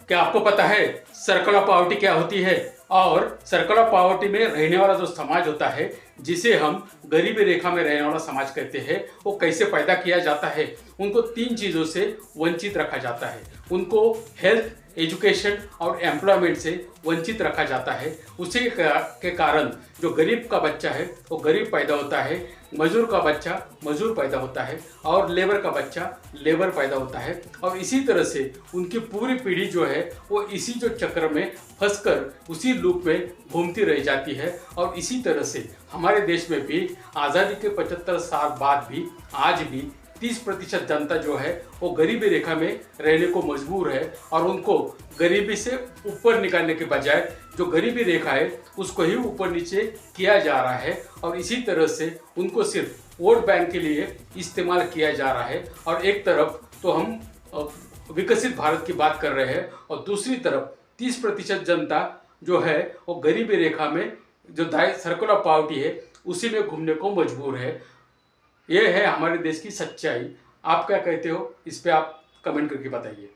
क्या आपको पता है सर्कल ऑफ पॉवर्टी क्या होती है? और सर्कल ऑफ पॉवर्टी में रहने वाला जो समाज होता है, जिसे हम गरीबी रेखा में रहने वाला समाज कहते हैं, वो कैसे पैदा किया जाता है? उनको 3 चीज़ों से वंचित रखा जाता है। उनको हेल्थ, एजुकेशन और एम्प्लॉयमेंट से वंचित रखा जाता है। उसी के कारण जो गरीब का बच्चा है वो गरीब पैदा होता है, मजदूर का बच्चा मजदूर पैदा होता है और लेबर का बच्चा लेबर पैदा होता है। और इसी तरह से उनकी पूरी पीढ़ी जो है वो इसी जो चक्र में फंसकर उसी लूप में घूमती रह जाती है। और इसी तरह से हमारे देश में भी आज़ादी के 75 साल बाद भी आज भी 30% जनता जो है वो गरीबी रेखा में रहने को मजबूर है। और उनको गरीबी से ऊपर निकालने के बजाय जो गरीबी रेखा है उसको ही ऊपर नीचे किया जा रहा है। और इसी तरह से उनको सिर्फ वोट बैंक के लिए इस्तेमाल किया जा रहा है। और एक तरफ तो हम विकसित भारत की बात कर रहे हैं और दूसरी तरफ 30% जनता जो है वो गरीबी रेखा में जो सर्कल ऑफ पॉवर्टी है उसी में घूमने को मजबूर है। ये है हमारे देश की सच्चाई। आप क्या कहते हो, इस पे आप कमेंट करके बताइए।